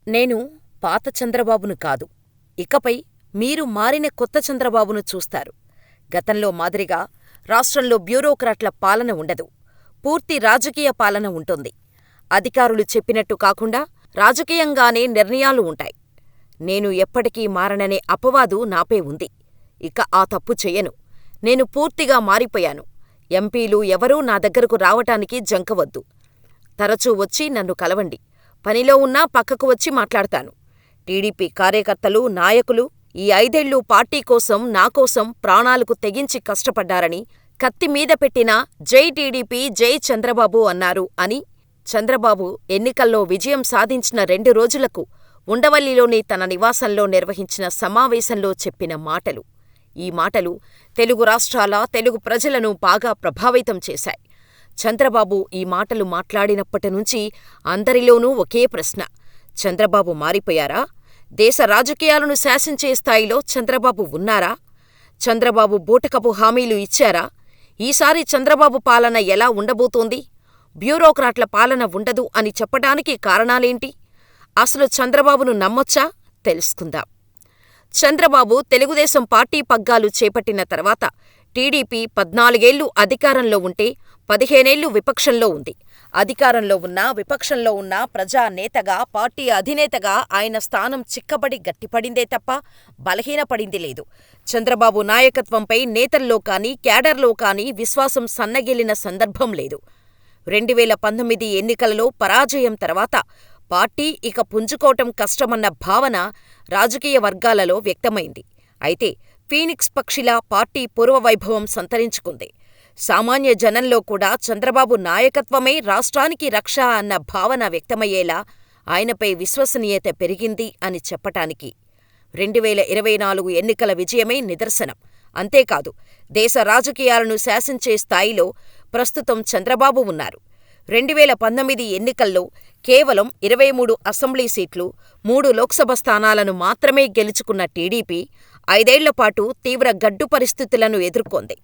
నేను పాత చంద్రబాబును కాదు. ఇకపై మీరు మారిన కొత్త చంద్రబాబును చూస్తారు. గతంలో మాదిరిగా రాష్ట్రంలో బ్యూరోక్రాట్ల పాలన ఉండదు. పూర్తి రాజకీయ పాలన ఉంటుంది. అధికారులు చెప్పినట్టు కాకుండా రాజకీయంగానే నిర్ణయాలు ఉంటాయి. నేను ఎప్పటికీ మారననే అపవాదు నాపై ఉంది. ఇక ఆ తప్పు చెయ్యను. నేను పూర్తిగా మారిపోయాను. ఎంపీలు ఎవరూ నా దగ్గరకు రావటానికి జంకవద్దు. తరచూ వచ్చి నన్ను కలవండి. పనిలో ఉన్నా పక్కకు వచ్చి మాట్లాడతాను. టీడీపీ కార్యకర్తలు, నాయకులు ఈ 5 ఏళ్లు పార్టీ కోసం, నాకోసం ప్రాణాలకు తెగించి కష్టపడ్డారని, కత్తిమీద పెట్టినా జై టీడీపీ, జై చంద్రబాబు అన్నారు అని చంద్రబాబు ఎన్నికల్లో విజయం సాధించిన 2 రోజులకు ఉండవల్లిలోని తన నివాసంలో నిర్వహించిన సమావేశంలో చెప్పిన మాటలు. ఈ మాటలు తెలుగు రాష్ట్రాల, తెలుగు ప్రజలను బాగా ప్రభావితం చేశాయి. చంద్రబాబు ఈ మాటలు మాట్లాడినప్పటినుంచి అందరిలోనూ ఒకే ప్రశ్న: చంద్రబాబు మారిపోయారా? దేశ రాజకీయాలను శాసించే స్థాయిలో చంద్రబాబు ఉన్నారా? చంద్రబాబు బూటకపు హామీలు ఇచ్చారా? ఈసారి చంద్రబాబు పాలన ఎలా ఉండబోతోంది? బ్యూరోక్రాట్ల పాలన ఉండదు అని చెప్పటానికి కారణాలేంటి? అసలు చంద్రబాబును నమ్మొచ్చా? తెలుసుకుందాం. చంద్రబాబు తెలుగుదేశం పార్టీ పగ్గాలు చేపట్టిన తర్వాత టీడీపీ 14 ఏళ్లు అధికారంలో ఉంటే 15 ఏళ్లు విపక్షంలో ఉంది. అధికారంలో ఉన్నా, విపక్షంలో ఉన్నా ప్రజానేతగా, పార్టీ అధినేతగా ఆయన స్థానం చిక్కబడి గట్టిపడిందే తప్ప బలహీనపడింది లేదు. చంద్రబాబు నాయకత్వంపై నేతల్లో కానీ, క్యాడర్లో కానీ విశ్వాసం సన్నగిల్లిన సందర్భం లేదు. 2019 ఎన్నికలలో పరాజయం తర్వాత పార్టీ ఇక పుంజుకోవటం కష్టమన్న భావన రాజకీయ వర్గాలలో వ్యక్తమైంది. అయితే ఫీనిక్స్ పక్షిలా పార్టీ పూర్వవైభవం సంతరించుకుంది. సామాన్య జనంలో కూడా చంద్రబాబు నాయకత్వమే రాష్ట్రానికి రక్ష అన్న భావన వ్యక్తమయ్యేలా ఆయనపై విశ్వసనీయత పెరిగింది అని చెప్పటానికి 2024 ఎన్నికల విజయమే నిదర్శనం. అంతేకాదు, దేశ రాజకీయాలను శాసించే స్థాయిలో ప్రస్తుతం చంద్రబాబు ఉన్నారు. 2019 ఎన్నికల్లో కేవలం 23 అసెంబ్లీ సీట్లు, 3 లోక్సభ స్థానాలను మాత్రమే గెలుచుకున్న టీడీపీ 5 ఏళ్లపాటు తీవ్ర గడ్డు పరిస్థితులను ఎదుర్కొంది.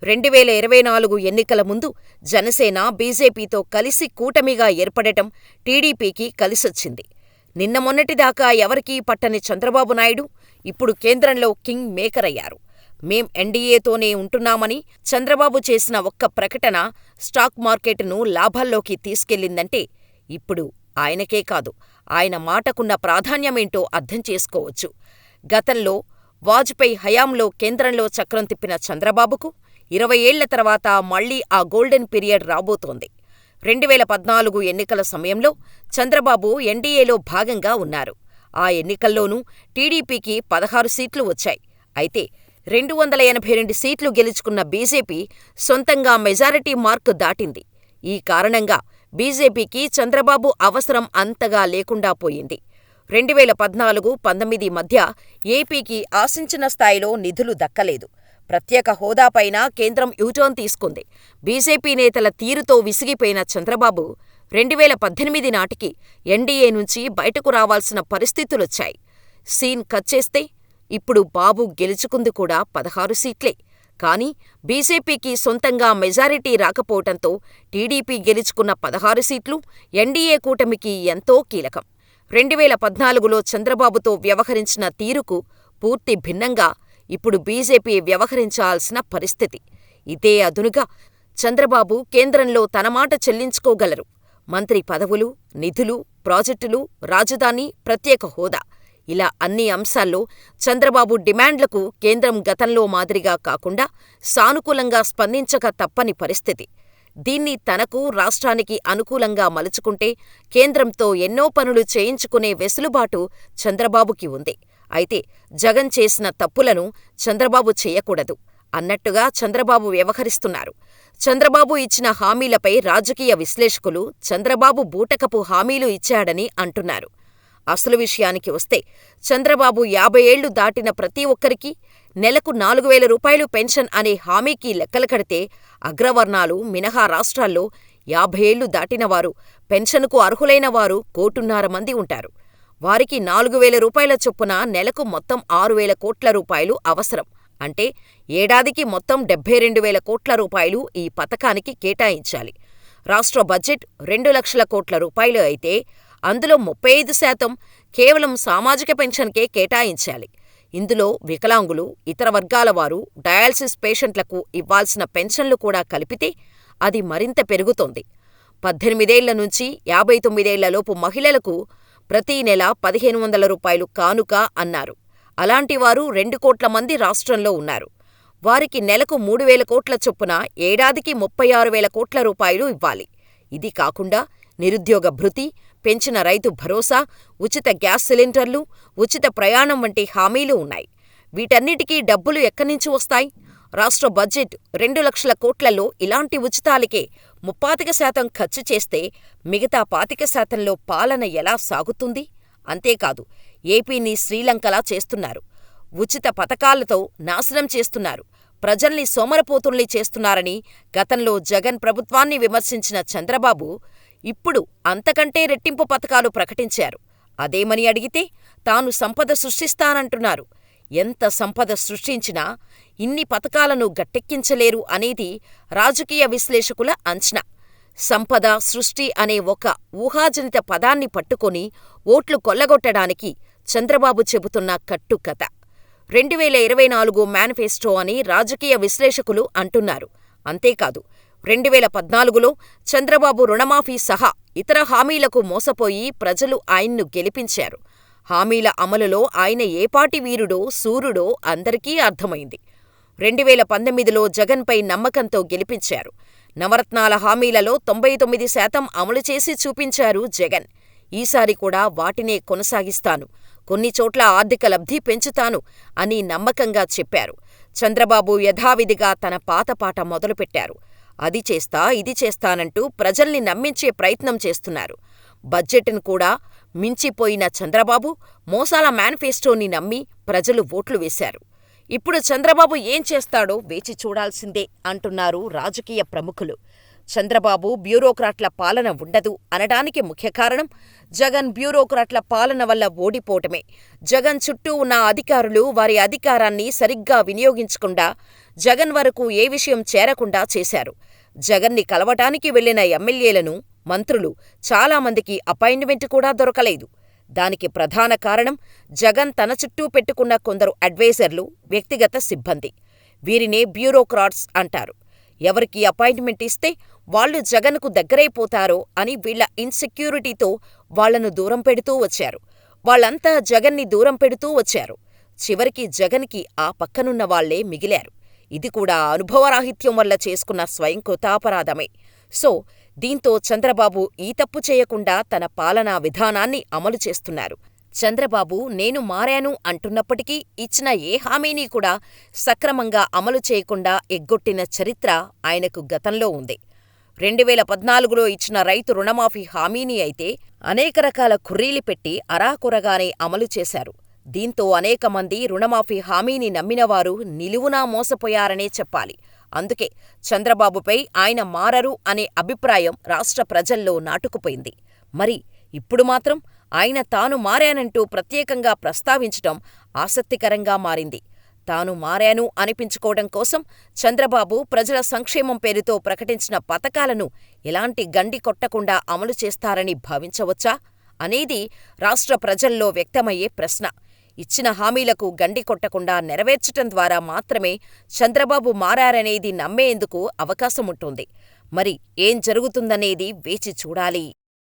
2024 ఎన్నికల ముందు జనసేన, బీజేపీతో కలిసి కూటమిగా ఏర్పడటం టీడీపీకి కలిసొచ్చింది. నిన్న మొన్నటిదాకా ఎవరికీ పట్టని చంద్రబాబు నాయుడు ఇప్పుడు కేంద్రంలో కింగ్ మేకర్ అయ్యారు. మేం ఎన్డీఏతోనే ఉంటున్నామని చంద్రబాబు చేసిన ఒక్క ప్రకటన స్టాక్ మార్కెట్ను లాభాల్లోకి తీసుకెళ్లిందంటే ఇప్పుడు ఆయనకే కాదు, ఆయన మాటకున్న ప్రాధాన్యమేంటో అర్థం చేసుకోవచ్చు. గతంలో వాజ్పేయి హయాంలో కేంద్రంలో చక్రం తిప్పిన చంద్రబాబుకు 20 ఏళ్ల తర్వాత మళ్లీ ఆ గోల్డెన్ పీరియడ్ రాబోతోంది. 2014 ఎన్నికల సమయంలో చంద్రబాబు ఎన్డీఏలో భాగంగా ఉన్నారు. ఆ ఎన్నికల్లోనూ టీడీపీకి 16 సీట్లు వచ్చాయి. అయితే 282 సీట్లు గెలుచుకున్న బీజేపీ సొంతంగా మెజారిటీ మార్కు దాటింది. ఈ కారణంగా బీజేపీకి చంద్రబాబు అవసరం అంతగా లేకుండా పోయింది. 2014-19 మధ్య ఏపీకి ఆశించిన స్థాయిలో నిధులు దక్కలేదు. ప్రత్యేక హోదాపైన కేంద్రం యూటర్న్ తీసుకుంది. బీజేపీ నేతల తీరుతో విసిగిపోయిన చంద్రబాబు 2018 నాటికి ఎన్డీఏ నుంచి బయటకు రావాల్సిన పరిస్థితులొచ్చాయి. సీన్ కట్ చేస్తే ఇప్పుడు బాబు గెలుచుకుంది కూడా 16 సీట్లే. కానీ బీజేపీకి సొంతంగా మెజారిటీ రాకపోవటంతో టీడీపీ గెలుచుకున్న 16 సీట్లు ఎన్డీఏ కూటమికి ఎంతో కీలకం. 2014లో చంద్రబాబుతో వ్యవహరించిన తీరుకు పూర్తి భిన్నంగా ఇప్పుడు బీజేపీ వ్యవహరించాల్సిన పరిస్థితి. ఇదే అదునుగా చంద్రబాబు కేంద్రంలో తన మాట చెల్లించుకోగలరు. మంత్రి పదవులు, నిధులు, ప్రాజెక్టులు, రాజధాని, ప్రత్యేక హోదా ఇలా అన్ని అంశాల్లో చంద్రబాబు డిమాండ్లకు కేంద్రం గతంలో మాదిరిగా కాకుండా సానుకూలంగా స్పందించక తప్పని పరిస్థితి. దీన్ని తనకు, రాష్ట్రానికి అనుకూలంగా మలుచుకుంటే కేంద్రంతో ఎన్నో పనులు చేయించుకునే వెసులుబాటు చంద్రబాబుకి ఉంది. అయితే జగన్ చేసిన తప్పులను చంద్రబాబు చేయకూడదు అన్నట్టుగా చంద్రబాబు వ్యవహరిస్తున్నారు. చంద్రబాబు ఇచ్చిన హామీలపై రాజకీయ విశ్లేషకులు చంద్రబాబు బూటకపు హామీలు ఇచ్చాడని అంటున్నారు. అసలు విషయానికి వస్తే చంద్రబాబు 50 ఏళ్లు దాటిన ప్రతి ఒక్కరికీ నెలకు 4,000 రూపాయలు పెన్షన్ అనే హామీకి లెక్కలు కడితే అగ్రవర్ణాలు మినహా రాష్ట్రాల్లో 50 ఏళ్లు దాటినవారు, పెన్షన్కు అర్హులైన వారు 1,50,00,000 మంది ఉంటారు. వారికి 4,000 రూపాయల చొప్పున నెలకు మొత్తం 6,000 కోట్ల రూపాయలు అవసరం. అంటే ఏడాదికి మొత్తం 72,000 కోట్ల రూపాయలు ఈ పథకానికి కేటాయించాలి. రాష్ట్ర బడ్జెట్ 2 లక్షల కోట్ల రూపాయలు అయితే అందులో 35% కేవలం సామాజిక పెన్షన్కే కేటాయించాలి. ఇందులో వికలాంగులు, ఇతర వర్గాల వారు, డయాలసిస్ పేషెంట్లకు ఇవ్వాల్సిన పెన్షన్లు కూడా కలిపితే అది మరింత పెరుగుతోంది. 18 నుంచి 59 మహిళలకు ప్రతీ నెల 1,500 రూపాయలు కానుక అన్నారు. అలాంటివారు 2 కోట్ల మంది రాష్ట్రంలో ఉన్నారు. వారికి నెలకు 3,000 కోట్ల చొప్పున ఏడాదికి 36,000 కోట్ల రూపాయలు ఇవ్వాలి. ఇది కాకుండా నిరుద్యోగ భృతి, పెంచిన రైతు భరోసా, ఉచిత గ్యాస్ సిలిండర్లు, ఉచిత ప్రయాణం వంటి హామీలు ఉన్నాయి. వీటన్నిటికీ డబ్బులు ఎక్కడ్నించి వస్తాయి? రాష్ట్ర బడ్జెట్ 2 లక్షల కోట్లలో ఇలాంటి ఉచితాలకే 35% ఖర్చు చేస్తే మిగతా 25%లో పాలన ఎలా సాగుతుంది? అంతేకాదు, ఏపీని శ్రీలంకలా చేస్తున్నారు. ఉచిత పథకాలతో నాశనం చేస్తున్నారు. ప్రజల్ని సోమరపోతుల్ని చేస్తున్నారని గతంలో జగన్ ప్రభుత్వాన్ని విమర్శించిన చంద్రబాబు ఇప్పుడు అంతకంటే రెట్టింపు పథకాలు ప్రకటించారు. అదేమని అడిగితే తాను సంపద సృష్టిస్తానంటున్నారు. ఎంత సంపద సృష్టించినా ఇన్ని పథకాలను గట్టెక్కించలేరు అనేది రాజకీయ విశ్లేషకుల అంచనా. సంపద సృష్టి అనే ఒక ఊహాజనిత పదాన్ని పట్టుకొని ఓట్లు కొల్లగొట్టడానికి చంద్రబాబు చెబుతున్న కట్టుకథ. 2024 మేనిఫెస్టో అని రాజకీయ విశ్లేషకులు అంటున్నారు. అంతేకాదు, 2014లో చంద్రబాబు రుణమాఫీ సహా ఇతర హామీలకు మోసపోయి ప్రజలు ఆయన్ను గెలిపించారు. హామీల అమలులో ఆయన ఏపాటి వీరుడో శూరుడో అందరికీ అర్థమైంది. 2019లో జగన్పై నమ్మకంతో గెలిపించారు. నవరత్నాల హామీలలో 99% అమలు చేసి చూపించారు జగన్. ఈసారి కూడా వాటినే కొనసాగిస్తాను, కొన్ని చోట్ల ఆర్థిక లబ్ధి పెంచుతాను అని నమ్మకంగా చెప్పారు. చంద్రబాబు యథావిధిగా తన పాతపాట మొదలుపెట్టారు. అది చేస్తా, ఇది చేస్తానంటూ ప్రజల్ని నమ్మించే ప్రయత్నం చేస్తున్నారు. బడ్జెట్ను కూడా మించిపోయిన చంద్రబాబు మోసాల మేనిఫెస్టోని నమ్మి ప్రజలు ఓట్లు వేశారు. ఇప్పుడు చంద్రబాబు ఏం చేస్తాడో వేచి చూడాల్సిందే అంటున్నారు రాజకీయ ప్రముఖులు. చంద్రబాబు బ్యూరోక్రాట్ల పాలన ఉండదు అనడానికి ముఖ్య కారణం జగన్ బ్యూరోక్రాట్ల పాలన వల్ల ఓడిపోవటమే. జగన్ చుట్టూ ఉన్న అధికారులు వారి అధికారాన్ని సరిగ్గా వినియోగించకుండా జగన్ వరకు ఏ విషయం చేరకుండా చేశారు. జగన్ని కలవటానికి వెళ్లిన ఎమ్మెల్యేలను, మంత్రులు చాలామందికి అపాయింట్మెంట్ కూడా దొరకలేదు. దానికి ప్రధాన కారణం జగన్ తన చుట్టూ పెట్టుకున్న కొందరు అడ్వైజర్లు, వ్యక్తిగత సిబ్బంది. వీరినే బ్యూరోక్రాట్స్ అంటారు. ఎవరికి అపాయింట్మెంట్ ఇస్తే వాళ్లు జగన్కు దగ్గరైపోతారో అని వీళ్ల ఇన్సెక్యూరిటీతో వాళ్లను దూరం పెడుతూ వచ్చారు. వాళ్లంతా జగన్ని దూరం పెడుతూ వచ్చారు. చివరికి జగన్కి ఆ పక్కనున్న వాళ్లే మిగిలారు. ఇది కూడా అనుభవరాహిత్యం వల్ల చేసుకున్న స్వయంకృతాపరాధమే. సో, దీంతో చంద్రబాబు ఈ తప్పు చేయకుండా తన పాలనా విధానాన్ని అమలు చేస్తున్నారు. చంద్రబాబు నేను మారాను అంటున్నప్పటికీ ఇచ్చిన ఏ హామీని కూడా సక్రమంగా అమలు చేయకుండా ఎగ్గొట్టిన చరిత్ర ఆయనకు గతంలో ఉంది. 2014లో ఇచ్చిన రైతు రుణమాఫీ హామీని అయితే అనేక రకాల ఖుర్రీలు పెట్టి అరాకొరగానే అమలు చేశారు. దీంతో అనేక మంది రుణమాఫీ హామీని నమ్మినవారు నిలువునా మోసపోయారనే చెప్పాలి. అందుకే చంద్రబాబుపై ఆయన మారరు అనే అభిప్రాయం రాష్ట్ర ప్రజల్లో నాటుకుపోయింది. మరి ఇప్పుడు మాత్రం ఆయన తాను మారానంటూ ప్రత్యేకంగా ప్రస్తావించటం ఆసక్తికరంగా మారింది. తాను మారాను అనిపించుకోవడం కోసం చంద్రబాబు ప్రజల సంక్షేమం పేరుతో ప్రకటించిన పథకాలను ఎలాంటి గండి కొట్టకుండా అమలు చేస్తారని భావించవచ్చా అనేది రాష్ట్ర ప్రజల్లో వ్యక్తమయ్యే ప్రశ్న. ఇచ్చిన హామీలకు గండి కొట్టకుండా నెరవేర్చటం ద్వారా మాత్రమే చంద్రబాబు మారారనేది నమ్మేందుకు అవకాశముంటుంది. మరి ఏం జరుగుతుందనేది వేచి చూడాలి.